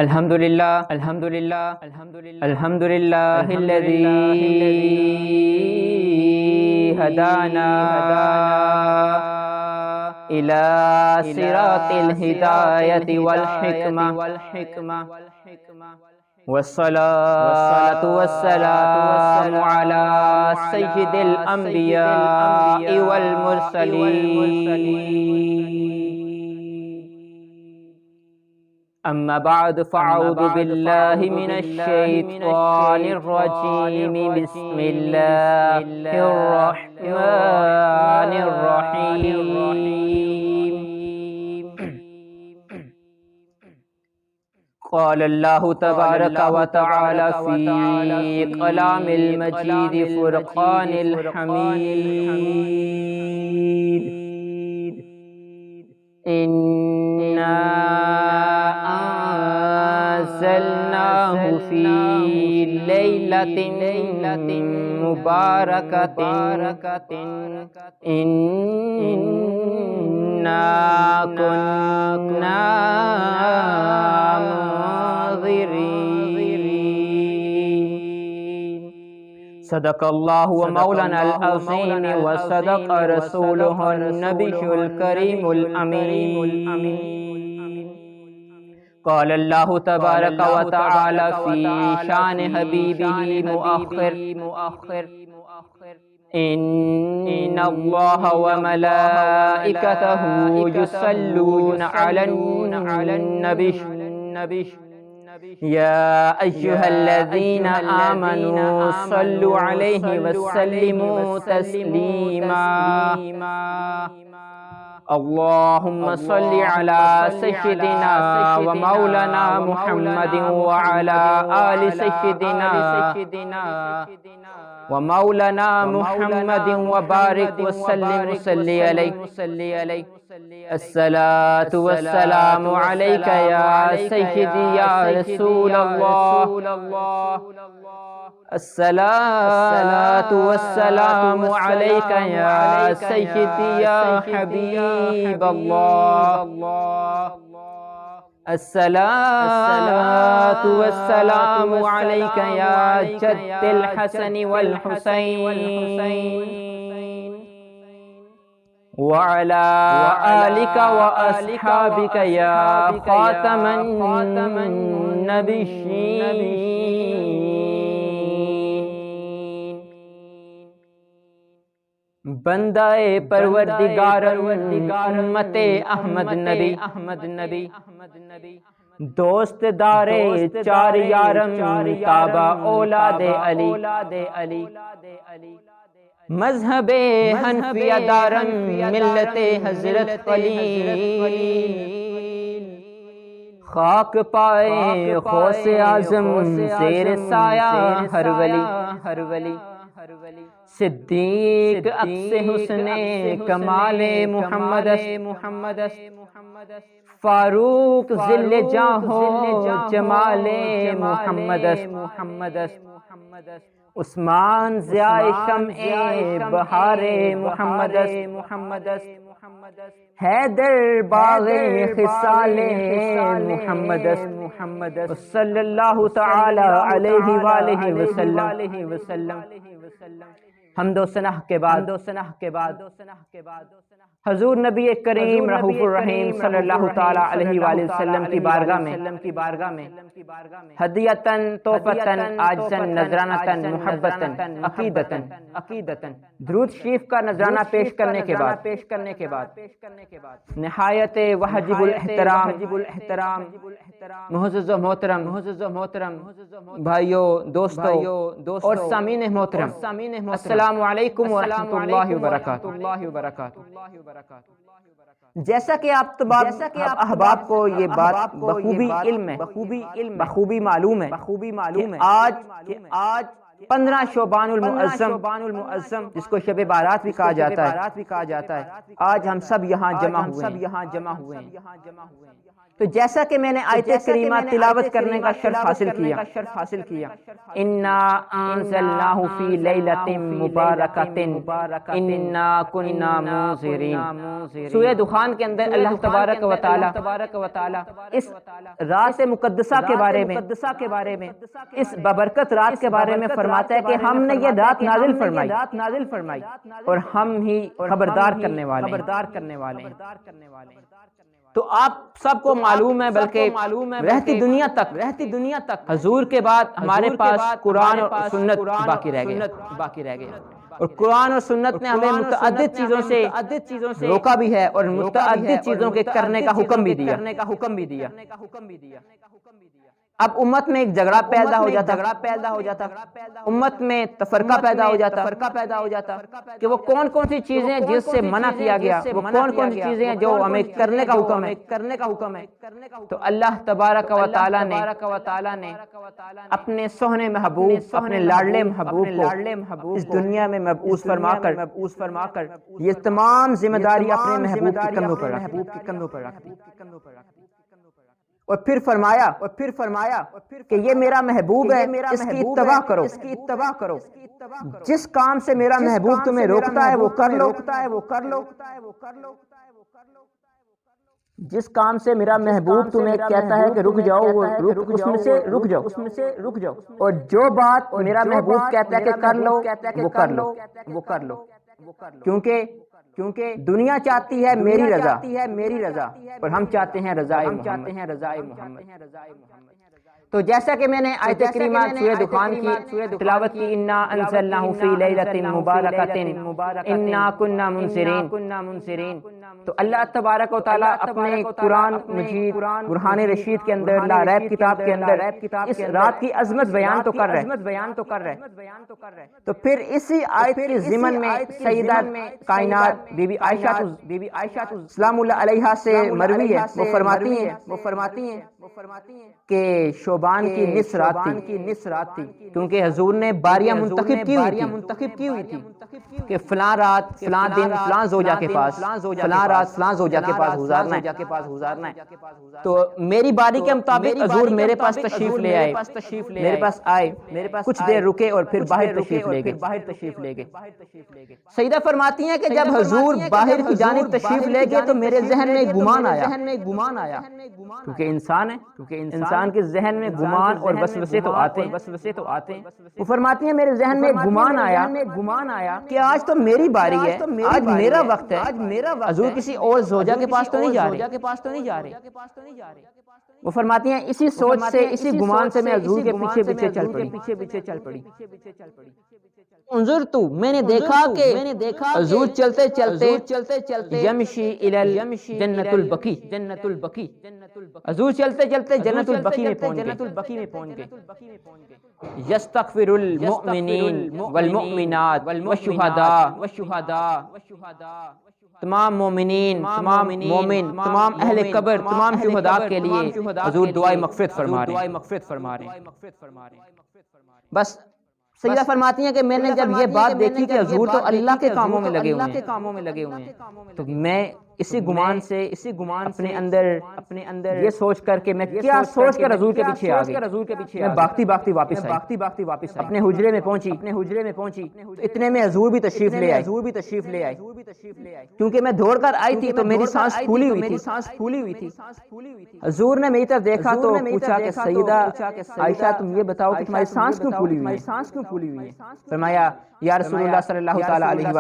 الحمدللہ الذی ہدانا الى صراط الہدایۃ والحکمہ والصلاة والسلام على سید الانبیاء والمرسلین اما بعد فاعوذ باللہ من الشیطان الرجیم بسم اللہ الرحمن الرحیم قال اللہ تبارک و تعالی فی کلام المجید فرقان الحمید انا انزلناه في ليلة مباركة إنا كنا منذرين صدق الله ومولانا العظيم وصدق رسوله النبي الكريم الأمين قال اللہ تبارک و تعالی فی شان حبیبہ مؤخر ان اللہ وملائکتہ یصلون علی النبی یا ایہا الذین آمنوا صلوا علیہ وسلموا تسلیما اللهم صل على سيدنا ومولانا محمد وعلى آل سيدنا ومولانا محمد وبارك وسلم وصلي عليه الصلاة والسلام عليك يا سيدي يا رسول الله الصلاة والسلام عليك يا سيدي يا حبيب الله الصلاة والسلام عليك يا جد الحسن والحسين وعلى آلك وأصحابك يا خاتم النبيين بندہ پروردگار امت احمد نبی دوست دار چار یارم کعبہ اولاد علی مذہب حنفیہ دارم ملت حضرت خلیل خاک پائے غوث اعظم زیر سایہ ہر ولی صدیق عکس حسن کمال محمد فاروق ذل جاہ جمال محمد عثمان ضیاء شمع بہار محمد حیدر باغ خصال محمد صلی اللہ تعالی علیہ وآلہ وسلم حمد و ثنا کے بعد حضور نبی کریم رؤوف الرحیم صلی اللہ تعالی علیہ وآلہ وسلم کی بارگاہ میں ہدیۃً تحفۃً عاجزاً نذرانۃً محبۃً عقیدۃً درود شریف کا نذرانہ پیش کرنے کے بعد نہایت واجب الاحترام معزز و محترم بھائیو دوستو اور سامعین محترم السلام علیکم ورحمۃ اللہ وبرکاتہ جیسا کہ آپ احباب کو یہ بات بخوبی معلوم ہے آج 15 شعبان المعظم جس کو شب بارات بھی کہا جاتا ہے آج ہم سب یہاں جمع ہوئے ہیں تو جیسا کہ میں نے آیت کریمہ تلاوت کرنے کا شرف حاصل کیا انا انزلناہ فی لیلۃ مبارکۃ انا کنا منذرین، سورہ دخان کے اندر اللہ تبارک و تعالی اس رات مقدسہ کے بارے میں، اس ببرکت رات کے بارے میں فرماتا ہے کہ ہم نے یہ رات نازل فرمائی اور ہم ہی خبردار کرنے والے ہیں۔ تو آپ سب کو معلوم ہے، بلکہ رہتی دنیا تک حضور کے بعد ہمارے پاس قرآن اور سنت باقی رہ گیا، اور قرآن اور سنت نے ہمیں متعدد چیزوں سے روکا بھی ہے اور متعدد چیزوں کے کرنے کا حکم بھی دیا۔ اب امت میں ایک جھگڑا پیدا ہو جاتا، امت میں تفرقہ پیدا ہو جاتا کہ وہ کون سی چیزیں جس سے منع کیا گیا، وہ کون سی چیزیں ہیں جو ہمیں کرنے کا حکم ہے۔ تو اللہ تبارک و تعالی نے اپنے سوہنے محبوب، اپنے لاڈلے محبوب کو اس دنیا میں مبعوث فرما کر یہ تمام ذمہ داری اپنے محبوب کے کندھوں پر رکھ دی، اور پھر فرمایا کہ یہ میرا محبوب ہے، اس کی اتباع کرو، جس کام سے میرا محبوب تمہیں روکتا ہے وہ کر لو، جس کام سے میرا محبوب تمہیں کہتا ہے کہ رک جاؤ، اس میں سے رک جاؤ، اور جو بات میرا محبوب کہتا ہے کہ وہ کر لو، کیونکہ دنیا چاہتی ہے میری رضا اور ہم چاہتے ہیں رضائے محمد۔ تو جیسا کہ میں نے آیت کریمہ سورہ دخان کی تلاوت کی، انا انزلناہ فی لیلۃ مبارکۃ انا کنا منذرین، تو اللہ تبارک و تعالی اپنے قرآن مجید برہان رشید کے اندر، لا ریب کتاب کے اندر اس رات کی عظمت بیان تو کر رہے، تو پھر اسی آیت کے ضمن میں سیدہ کائنات بی بی عائشہ سلام اللہ علیہا سے مروی ہے، وہ فرماتی ہیں کہ شعبان کی نصف رات تھی، کیونکہ حضور نے باریاں منتخب کی ہوئی تھی کہ فلاں رات فلاں دن فلاں زوجہ کے پاس، فلاں رات فلاں زوجہ کے پاس گزارنا ہے۔ تو میری باری کے مطابق حضور میرے پاس تشریف لے آئے، کچھ دیر رکے اور پھر باہر تشریف لے گئے۔ سیدہ فرماتی ہیں کہ جب حضور باہر کی جانب تشریف لے گئے تو میرے ذہن میں گمان آیا، کیونکہ انسان کے ذہن میں گمان اور وسوسے تو آتے ہیں۔ وہ فرماتی ہیں میرے ذہن میں گمان آیا کہ آج تو میری باری ہے، آج میرا وقت ہے، حضور کسی اور زوجہ کے پاس تو نہیں جا رہے۔ وہ فرماتی ہیں اسی سوچ سے، اسی گمان سے میں حضور کے پیچھے چل پڑی۔ انظر تو میں نے دیکھا کہ حضور چلتے یمشی الی جنت البقیع، حضور چلتے جنت البقیع میں پہنچ گئے۔ یستغفر المؤمنین والمؤمنات والشہداء، تمام مومنین، تمام مومن، تمام اہل قبر، تمام شہداء کے لیے حضور دعائے مغفرت فرما رہے ہیں۔ بس سیدہ فرماتی ہیں کہ میں نے جب یہ بات دیکھی کہ حضور تو اللہ کے کاموں میں لگے ہوئے ہیں، تو میں اسی گمان سے اپنے اندر یہ سوچ کر کہ میں کیا سوچ کر حضور کے پیچھے آ گئی، میں بھاگتی واپس اپنے حجرے میں پہنچی، اتنے میں حضور بھی تشریف لے آئے، کیونکہ میں دوڑ کر آئی تھی تو میری سانس پھولی ہوئی تھی۔ حضور نے میری طرف دیکھا تو پوچھا کہ سیدہ عائشہ تم یہ بتاؤ کہ تمہاری سانس کیوں پھولی ہوئی ہے؟ فرمایا یا رسول اللہ صلی اللہ تعالی علیہ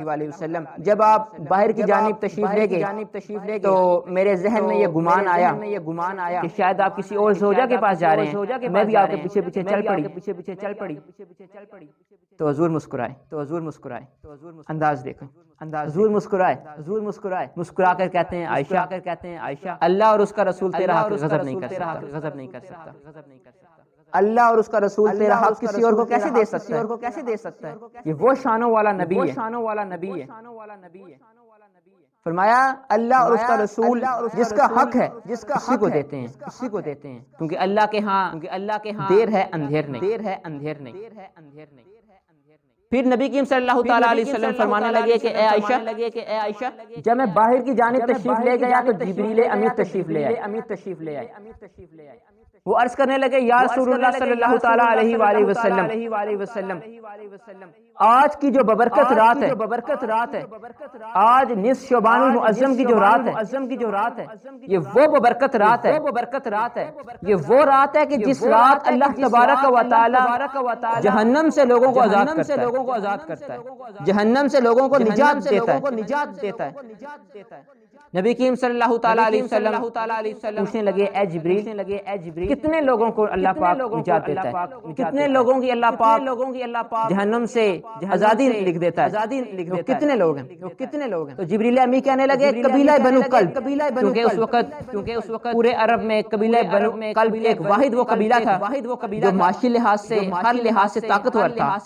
وآلہ وسلم، جب آپ باہر کی جانب تشریف لے گئے تو میرے ذہن میں یہ گمان آیا کہ شاید آپ کسی اور زوجہ کے پاس جا رہے ہیں، میں بھی آپ کے پیچھے چل پڑی۔ تو حضور مسکرائے، انداز دیکھو، حضور مسکرائے، مسکرا کر کہتے ہیں عائشہ اللہ اور اس کا رسول تیرا حق غضب نہیں کر سکتا، اللہ اور اس کا رسول تیرا حق کسی اور کو کیسے دے سکتا ہے؟ یہ وہ شانوں والا نبی ہے۔ فرمایا اللہ اور اس کا رسول جس کا حق ہے اسی کو دیتے ہیں، کیونکہ اللہ کے ہاں دیر ہے اندھیر نہیں۔ پھر نبی کریم صلی اللہ تعالیٰ علیہ وسلم فرمانے لگے کہ اے عائشہ، جب میں باہر کی جانب تشریف لے گیا تو جبریل امین تشریف لے آئے۔ وہ عرض کرنے لگے یا رسول اللہ صلی اللہ تعالیٰ علیہ وآلہ وسلم، آج کی جو ببرکت رات ہے، آج نصف شعبان المعظم کی جو رات ہے، یہ وہ ببرکت رات ہے، یہ وہ رات ہے کہ جس رات اللہ تبارک و تعالی جہنم سے لوگوں کو آزاد کرتا ہے، جہنم سے لوگوں کو نجات دیتا ہے۔ نبی کریم صلی اللہ تعالیٰ علیہ وسلم پوچھنے لگے اے جبریل، کتنے لوگوں کو اللہ پاک نجات دیتا ہے؟ کتنے لوگوں کی اللہ پاک جہنم سے آزادی لکھ دیتا ہے؟ وہ کتنے لوگ ہیں؟ تو جبریل امی کہنے لگے قبیلہ بنو کلب، کیونکہ اس وقت پورے عرب میں قبیلہ بنو کلب ایک واحد وہ قبیلہ تھا جو معاشی لحاظ سے ہر لحاظ سے طاقتور تھا،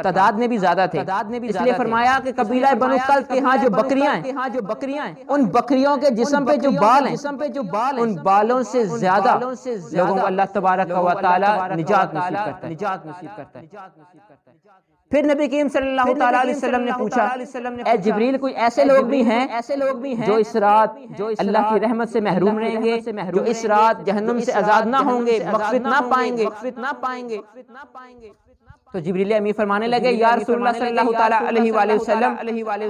تعداد میں بھی زیادہ تھے، اس لیے فرمایا کہ قبیلہ بنو کلب کے ہاں جو بکریاں ہیں، ان بکریوں کے جسم پہ جو بال ہیں، ان بالوں سے زیادہ لوگوں کو اللہ تبارک و تعالی نجات نصیب کرتا ہے۔ پھر نبی کریم صلی اللہ تعالیٰ علیہ وسلم نے پوچھا اے جبریل، کوئی ایسے لوگ بھی ہیں جو اس رات اللہ کی رحمت سے محروم رہیں گے، جو اس رات جہنم سے آزاد نہ ہوں گے، مغفرت نہ پائیں گے؟ تو جبریل امی فرمانے لگے یا رسول اللہ صلی اللہ تعالیٰ علیہ وآلہ وسلم،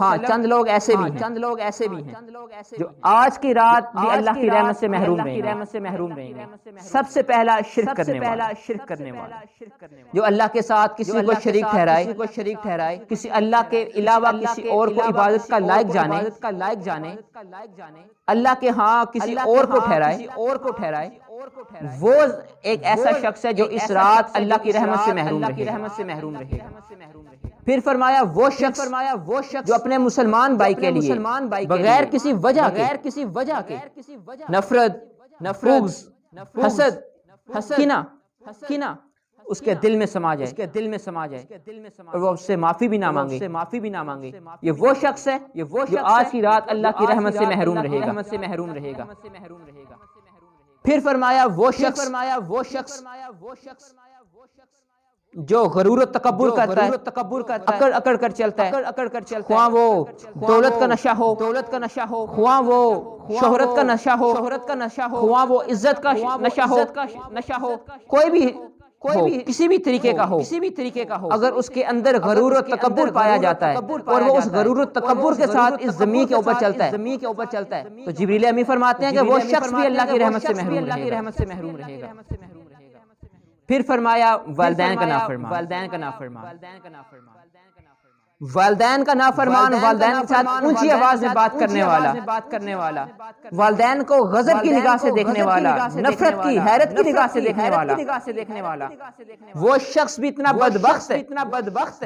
ہاں چند لوگ ایسے بھی ہیں جو آج کی رات بھی اللہ کی رحمت سے محروم رہیں گے۔ سب سے پہلا شرک کرنے والا، جو اللہ کے ساتھ کسی کو شریک ٹھہرائے، کسی اللہ کے علاوہ کسی اور کو عبادت کا لائق جانے، اللہ کے ہاں کسی اور کو ٹھہرائے، وہ ایک ایسا شخص ہے جو اس رات اللہ کی رحمت سے محروم رہے گا۔ پھر فرمایا وہ شخص جو اپنے مسلمان بھائی کے لیے بغیر کسی وجہ کے نفرت، بغض، حسد، کینہ اس کے دل میں سما جائے اور وہ اس سے معافی بھی نہ مانگے، یہ وہ شخص ہے جو آج کی رات اللہ کی رحمت سے محروم رہے گا۔ پھر فرمایا وہ شخص جو غرور و تکبر کرتا ہے، اکڑ کر چلتا ہے، خواہ وہ دولت کا نشہ ہو، خواہ وہ شہرت کا نشہ ہو، خواہ وہ عزت کا نشہ ہو، کوئی بھی کسی بھی طریقے کا ہو، اگر اس کے اندر غرور و تکبر پایا جاتا ہے اور وہ اس غرور و تکبر کے ساتھ اس زمین کے اوپر چلتا ہے تو جبریل امی فرماتے ہیں کہ وہ شخص بھی اللہ کی رحمت سے محروم رہے گا۔ پھر فرمایا والدین کا نافرمان، والدین کا نافرمان، والدین کے ساتھ اونچی آواز میں بات کرنے والا، والدین کو غضب کی نگاہ سے دیکھنے والا، نفرت کی، حیرت کی نگاہ سے دیکھنے والا، وہ شخص بھی اتنا بدبخت ہے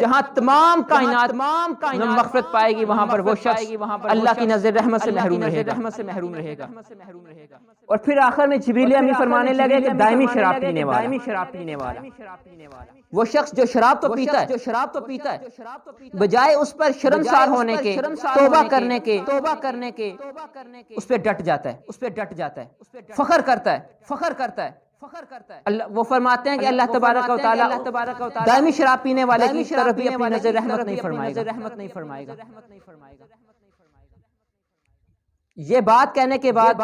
جہاں تمام کائنات مغفرت پائے گی، وہاں پر وہ شخص اللہ کی نظر رحمت سے محروم رہے گا۔ اور پھر آخر میں جبریل امی فرمانے لگے کہ دائمی شراب پینے والا، وہ شخص جو شراب تو پیتا ہے، بجائے اس پر شرمسار ہونے کے، توبہ کرنے کے، اس پہ ڈٹ جاتا ہے، فخر کرتا ہے۔ وہ فرماتے ہیں کہ اللہ تبارک و تعالی دائمی شراب پینے والے کی طرف بھی اپنی نظر رحمت نہیں فرمائے گا۔ یہ بات کہنے کے بعد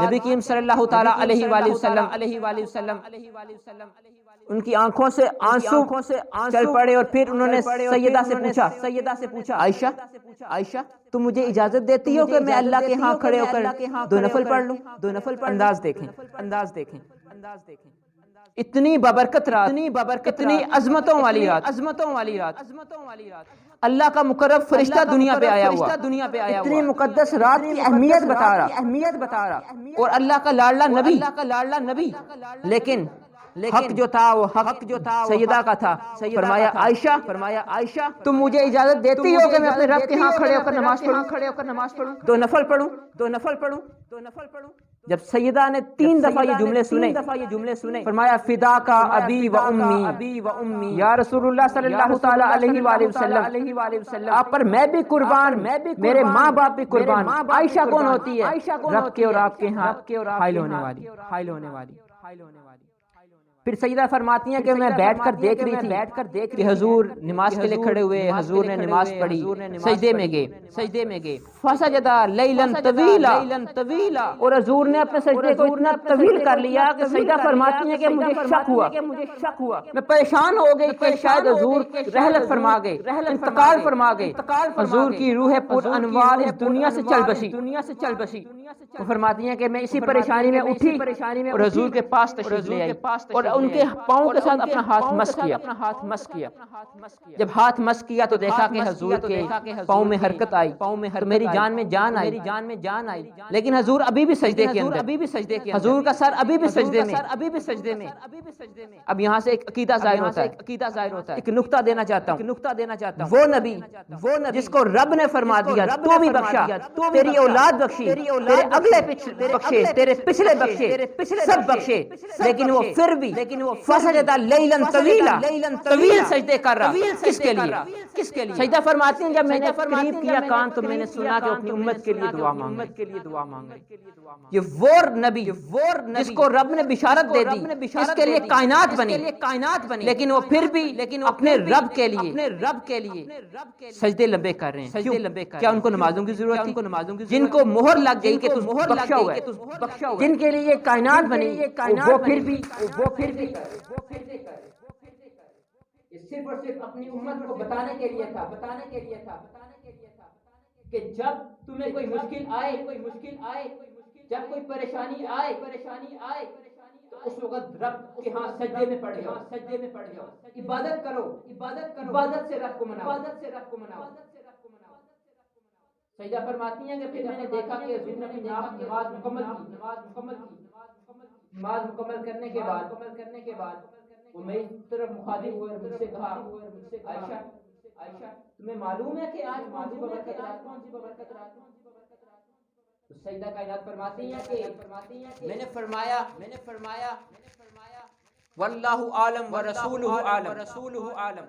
نبی کریم صلی اللہ تعالی علیہ وآلہ وسلم ان کی آنکھوں سے آنسو چل پڑے اور پھر انہوں نے سیدہ سے پوچھا عائشہ تم مجھے اجازت دیتی ہو کہ میں اللہ کے ہاں کھڑے ہو کر دو نفل پڑھ لوں؟ انداز دیکھیں، اتنی بابرکت رات، اتنی عظمتوں والی رات، اللہ کا مقرب فرشتہ دنیا پہ آیا ہوا، اتنی مقدس رات کی اہمیت بتا رہا، اور اللہ کا لاڈلا نبی، لیکن حق جو تھا سیدہ کا تھا۔ فرمایا عائشہ تم مجھے اجازت دیتی ہو کہ میں اپنے رب کے ہاں کھڑے ہو کر نماز پڑھوں، دو نفل پڑھوں؟ جب سیدہ نے 3 دفعہ یہ جملے سنے، فرمایا فدا کا ابی و امی، یا رسول اللہ صلی اللہ تعالی علیہ وآلہ وسلم آپ پر میں بھی قربان، میرے ماں باپ بھی قربان۔ عائشہ کون ہوتی ہے؟ رب کے اور آپ کے ہاں حائل ہونے والی۔ پھر سیدہ فرماتی ہیں کہ میں بیٹھ کر دیکھ رہی تھی کہ حضور نماز کے لیے کھڑے ہوئے، حضور نے نماز پڑھی، سجدے میں گئے فسجد لیلا طویلا، اور حضور نے اپنے سجدے کو اتنا طویل کر لیا کہ سیدہ فرماتی ہیں کہ مجھے شک ہوا، میں پریشان ہو گئی کہ شاید حضور رحلت فرما گئے، انتقال فرما گئے، حضور کی روح پر انوار اس دنیا سے چل بسی۔ وہ فرماتی ہیں کہ میں اسی پریشانی میں اٹھی اور حضور کے پاس تشریف لے آئی اور ان کے پاؤں کے ساتھ اپنا ہاتھ مس کیا۔ جب ہاتھ مس کیا تو دیکھا کہ حضور کے پاؤں میں حرکت آئی، تو میری جان میں جان آئی، لیکن حضور ابھی بھی سجدے کے اندر، حضور کا سر ابھی بھی سجدے میں۔ اب یہاں سے ایک عقیدہ ظاہر ہوتا ہے، ایک نقطہ دینا چاہتا ہوں، وہ نبی جس کو رب نے فرما دیا تو بھی بخشا، تیری اولاد بخشی، تیرے اگلے بخشے، تیرے پچھلے بخشے، سب بخشے، لیکن وہ پھر بھی فسجد لیلا طویل سجدے کر رہا، کس کے لیے؟ سجدہ فرماتی ہیں جب میں نے قریب کیا کان تو میں نے سنا کہ اپنی امت کے لیے دعا مانگے۔ یہ وہ نبی جس کو رب نے بشارت دے دی، اس کے لیے کائنات بنی، لیکن وہ پھر بھی اپنے رب کے لیے سجدے لمبے کر رہے ہیں۔ کیا ان کو نمازوں کی ضرورت تھی؟ جن کو مہر لگ گئی کہ تم بخشا ہوا ہے، جن کے لیے کائنات بنی، وہ پھر بھی صرف اور صرف اپنی امت کو بتانے کے لیے تھا کہ جب تمہیں کوئی مشکل آئے، جب کوئی پریشانی آئے تو اس وقت رب کے ہاں سجدے میں پڑ جاؤ، عبادت کرو، عبادت سے رب کو مناؤ۔ سجدہ فرماتی ہیں کہ پھر میں نے دیکھا کہ حضور نے اپنی نماز مکمل کرنے کے بعد وہ میری طرف مخاطب ہوئے اور مجھ سے کہا، عائشہ تمہیں معلوم ہے کہ آج کون سی ببرکت رات؟ سیدہ کائنات فرماتی ہیں کہ میں نے فرمایا واللہ عالم ورسولہ عالم۔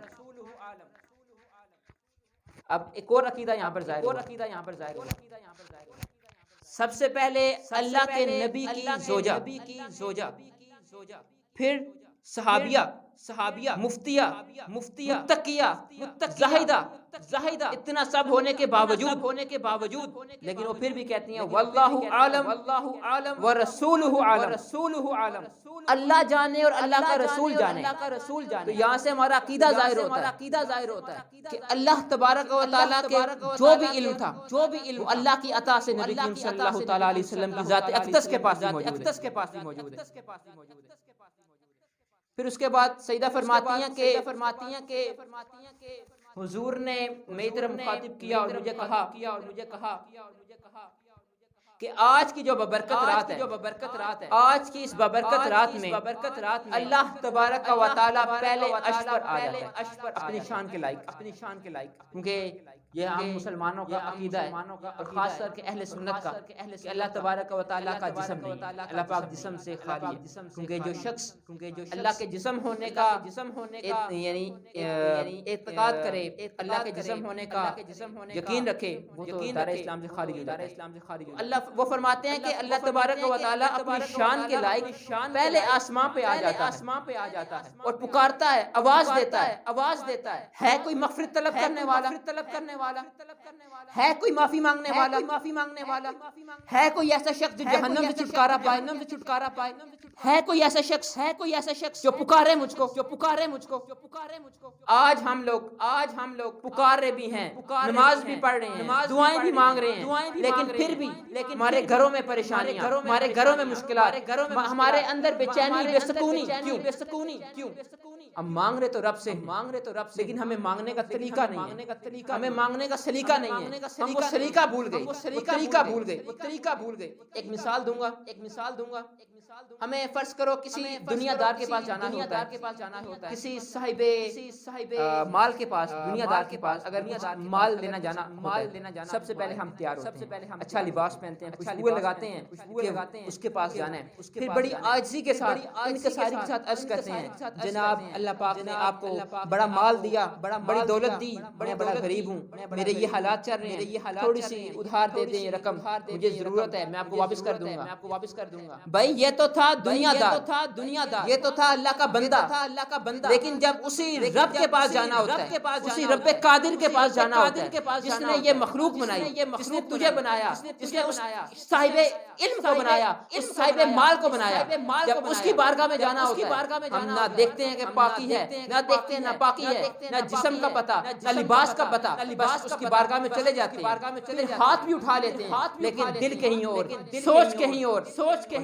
اب ایک اور عقیدہ یہاں پر ظاہر ہوا۔ سب سے پہلے اللہ کے نبی کی زوجہ، پھر صحابیہ، مفتیہ، متقیہ، زاہدہ، اتنا سب ہونے کے باوجود لیکن وہ پھر بھی کہتی ہیں واللہ عالم ورسولہ عالم، اللہ جانے اور اللہ کا رسول جانے۔ تو یہاں سے ہمارا عقیدہ ظاہر ہوتا ہے کہ اللہ تبارک و تعالیٰ کے جو بھی علم تھا، وہ اللہ کی عطا سے نبی کریم صلی اللہ تعالیٰ علیہ وسلم کی ذات اقدس کے پاس موجود ہے۔ پھر اس کے بعد سیدہ فرماتی ہیں کہ حضور نے میری طرف مخاطب کیا اور مجھے کہا کہ آج کی جو ببرکت رات ہے، آج کی اس ببرکت رات میں اللہ تبارک و تعالیٰ پہلے عرش پر آ جاتا ہے اپنی شان کے لائق، کیونکہ یہ عام مسلمانوں کا عقیدہ ہے اور خاص کر کے اہل سنت کا کہ اللہ تبارک و تعالیٰ کا جسم نہیں، اللہ پاک جسم سے خالی ہے، کیونکہ جو شخص اللہ کے جسم ہونے کا یعنی اعتقاد کرے، اللہ کے جسم ہونے کا یقین رکھے، وہ تو دار اسلام سے خارج ہو جاتا ہے۔ اللہ وہ فرماتے ہیں کہ اللہ تبارک و تعالیٰ اپنی شان کے لائق پہلے آسمان پہ آ جاتا ہے اور پکارتا ہے، آواز دیتا ہے کوئی مغفرت طلب کرنے والا، ہے کوئی معافی مانگنے والا، ہے کوئی ایسا شخص جو جہنم سے چھٹکارا پائے، ہے کوئی ایسا شخص جو پکارے مجھ کو۔ آج ہم لوگ پکار رہے بھی ہیں، نماز بھی پڑھ رہے ہیں، دعائیں بھی مانگ رہے ہیں، لیکن پھر بھی ہمارے گھروں میں پریشانیاں، ہمارے گھروں میں مشکلات، ہمارے اندر بے چینی، بے سکونی کیوں؟ ہم مانگ رہے تو رب سے، لیکن ہمیں مانگنے کا طریقہ نہیں ہے، ہمیں مانگنے کا سلیقہ نہیں ہے، ہم وہ سلیقہ بھول گئے۔ ایک مثال دوں گا، ہمیں فرض کرو کسی دنیا دار کے پاس جانا ہوتا ہے، کسی صاحب مال کے پاس، دنیا دار کے پاس اگر مال لینا جانا، سب سے پہلے ہم تیار ہوتے ہیں، اچھا لباس پہنتے ہیں، خوشبوئیں لگاتے ہیں، اس کے پاس جانا ہے، پھر بڑی عاجزی کے ساتھ انکساری کے ساتھ عرض کرتے ہیں جناب اللہ پاک نے آپ کو بڑا مال دیا، بڑی دولت دی، میں بڑا غریب ہوں، میرے یہ حالات چل رہے ہیں، تھوڑی سی ادھار دے دیں رقم، مجھے ضرورت ہے، میں آپ کو واپس کر دوں گا۔ بھائی یہ تو تھا دنیا دار، یہ تو تھا اللہ کا بندہ، لیکن جب اسی رب کے پاس جانا ہوتا ہے، اسی رب قادر کے پاس جانا ہوتا ہے جس نے یہ مخلوق بنائی، جس نے تجھے بنایا، جس نے اس صاحب علم کو بنایا، اس صاحب مال کو بنایا، جب اس کی بارگاہ میں جانا ہوتا ہے، ہم نہ دیکھتے ہیں کہ پاکی ہے، نہ دیکھتے ہیں نہ پاکی ہے، نہ جسم کا پتہ، نہ لباس کا پتہ، بس اس کی بارگاہ میں چلے جاتے ہیں، پھر ہاتھ بھی اٹھا لیتے ہیں، لیکن دل کہیں اور، سوچ کہیں اور،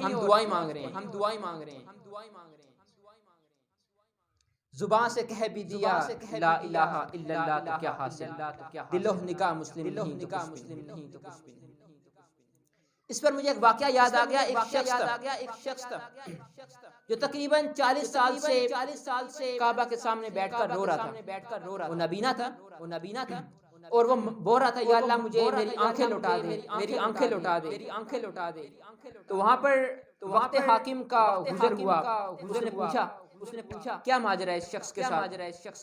ہم دعائیں مانگ رہے ہیں، زبان سے کہہ بھی دیا لا الہ الا اللہ تو کیا حاصل، دل و نگاہ مسلم نہیں تو کچھ بھی نہیں۔ اس پر مجھے ایک واقعہ یاد آ گیا، ایک شخص تھا جو تقریباً 40 سال سے کعبہ کے سامنے بیٹھ کر رو رہا تھا، وہ نبینا تھا، اور وہ بول رہا تھا یا اللہ مجھے میری آنکھیں لوٹا دے۔ تو وہاں پر وقت حاکم کا گزر ہوا، اس نے پوچھا کیا ماجرا ہے اس شخص کے ساتھ،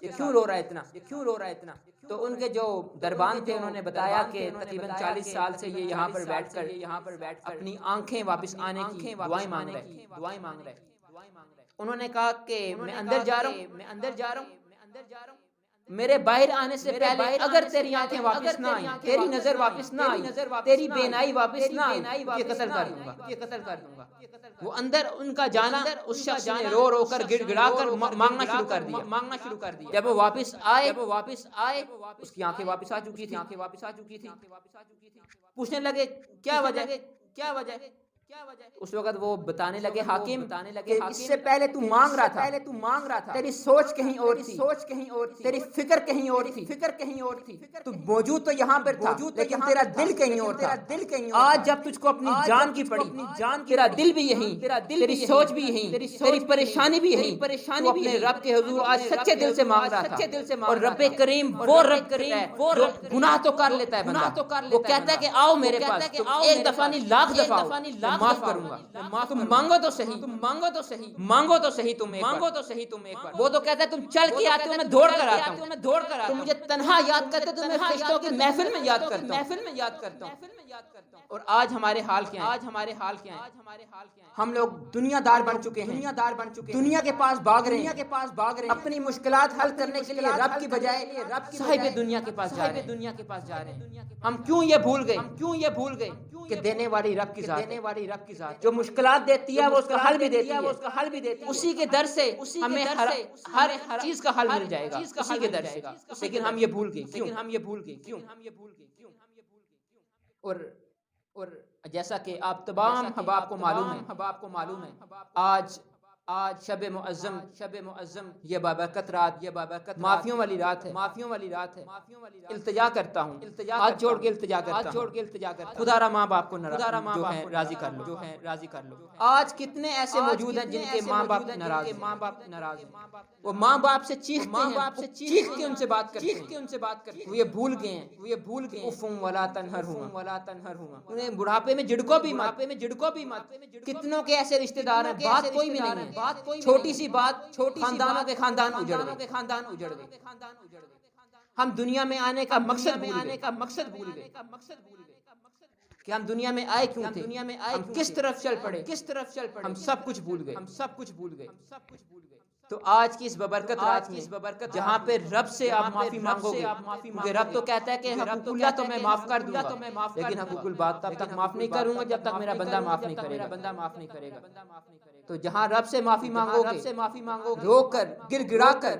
یہ کیوں رو رہا ہے اتنا؟ تو ان کے جو دربان تھے انہوں نے بتایا کہ تقریباً 40 سال سے یہ یہاں پر بیٹھ کر اپنی آنکھیں واپس آنے کی دعائیں مانگ رہے۔ انہوں نے کہا کہ میں اندر جا رہا ہوں، میرے باہر آنے سے پہلے اگر تیری آنکھیں واپس نہ آئیں، تیری نظر واپس نہ آئی، تیری بینائی واپس نہ آئی، یہ قتل کر دوں گا۔ وہ اندر ان کا جانا، اس شخص نے رو کر گڑ گڑا کر مانگنا شروع کر دیا۔ جب وہ واپس آئے اس کی آنکھیں واپس آ چکی تھی۔ پوچھنے لگے کیا وجہ؟ اس وقت وہ بتانے لگے حاکم کہ اس سے پہلے تو مانگ رہا تھا، تیری سوچ کہیں اور تھی، تیری فکر کہیں اور تھی، تو موجود تو یہاں پر تھا لیکن تیرا دل کہیں اور تھا۔ آج جب تجھ کو اپنی جان کی پڑی، تیرا دل بھی یہیں، تیری سوچ بھی یہیں، تیری پریشانی بھی یہیں، تو اپنے رب کے حضور آج سچے دل سے مانگ رہا تھا۔ اور رب کریم وہ رب ہے جو گناہ تو کر لیتا ہے بندہ، وہ کہتا ہے کہ آؤ میرے پاس، ایک دفعہ نہیں لاکھ دفعہ معاف کروں گا، تم مانگو تو صحیح، تم ایک بار۔ وہ تو کہتا ہے تم چل کے آتے ہو، میں دوڑ کر آتا ہوں، تم مجھے تنہا یاد کرتے تو میں فرشتوں کی محفل میں یاد کرتا ہوں۔ اور آج ہمارے حال کیا ہیں؟ ہم لوگ دنیا دار بن چکے ہیں، دنیا کے پاس بھاگ رہے ہیں، اپنی مشکلات حل کرنے کے لیے رب کی بجائے صاحب دنیا کے پاس جا رہے ہیں۔ ہم کیوں یہ بھول گئے کہ دینے والی رب کی ذات جو مشکلات دیتی ہے وہ اس کا حل بھی دیتی ہے، اسی کے در سے ہمیں ہر چیز کا حل مل جائے گا، اسی کے در سے۔ لیکن ہم یہ بھول گئے کیوں؟ اور جیسا کہ آپ تمام احباب کو معلوم ہے، آج شب معظم یہ بابرکت رات، معافیوں والی رات ہے۔ التجا کرتا ہوں، ہاتھ جوڑ کے التجا کرتا ہوں، خدا را ماں باپ کو جو ہے راضی کر لو۔ آج کتنے ایسے موجود ہیں جن کے ماں باپ ناراض ہیں، وہ ماں باپ سے چیختے ہیں، چیخ کے ان سے بات کرتے ہیں، وہ یہ بھول گئے ہیں افم ولا تنہرہما، انہیں بڑھاپے میں جھڑکو بھی مت۔ کتنوں کے ایسے رشتہ دار ہیں بات کوئی بھی نہیں ہے، چھوٹی سی بات خاندانوں کے خاندان اجڑ گئے۔ ہم دنیا میں آنے کا مقصد بھول گئے کہ ہم دنیا میں آئے کیوں تھے، ہم کس طرف چل پڑے، ہم سب کچھ بھول گئے۔ تو آج کی اس ببرکت رات میں جہاں پہ رب سے آپ معافی مانگو گے، کیونکہ رب تو کہتا ہے کہ حقوق اللہ تو میں معاف کر دوں گا، لیکن حقوق الباد تب تک معاف نہیں کروں گا جب تک میرا بندہ معاف نہیں کرے گا۔ تو جہاں رب سے معافی مانگو گے، رو کر گر گڑا کر،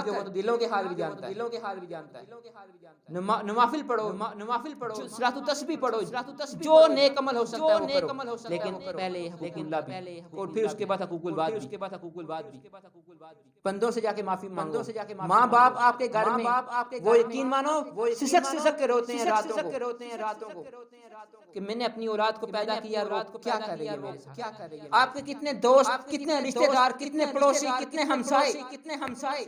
وہ تو دلوں کے حال بھی جانتا ہے، نوافل پڑھو، صلاۃ و تسبیح پڑھو، جو نیک عمل ہو سکتا ہے وہ کرو، لیکن پہلے حقوق اللہ بھی، اور پھر اس کے بعد حقوق الباد بھی۔ بندوں سے جا کے معافی مانگو، ماں باپ آپ کے گھر میں وہ یقین مانو سسک کے روتے ہیں راتوں کو کہ میں نے اپنی اولاد کو پیدا کیا، کیا کر رہی ہے میرے ساتھ۔ آپ کے کتنے دوست، کتنے رشتہ دار، کتنے پڑوسی، کتنے ہمسائے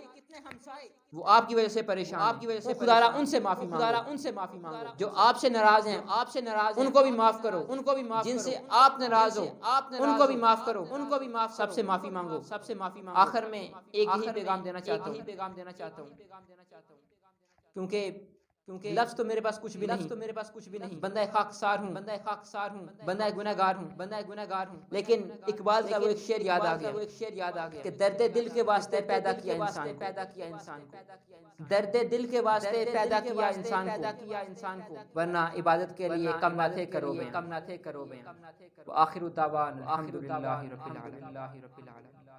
وہ آپ کی وجہ سے پریشان ہیں، خدا را ان سے معافی مانگو۔ جو آپ سے ناراض ہیں ان کو بھی معاف کرو، جن سے آپ ناراض ہو ان کو بھی معاف کرو، سب سے معافی مانگو۔ آخر میں ایک ہی پیغام دینا چاہتا ہوں، کیونکہ کیونکہ لفظ تو میرے پاس کچھ بھی نہیں، بندہ خاکسار ہوں، بندہ گنہگار ہوں، لیکن اقبال کا وہ ایک شعر یاد آ گیا کہ درد دل کے واسطے پیدا کیا انسان کو، درد دل کے واسطے پیدا کیا انسان کو، ورنہ عبادت کے لیے کم نہ تھے کرو بے۔ وآخر دعوانا الحمدللہ رب العالمین۔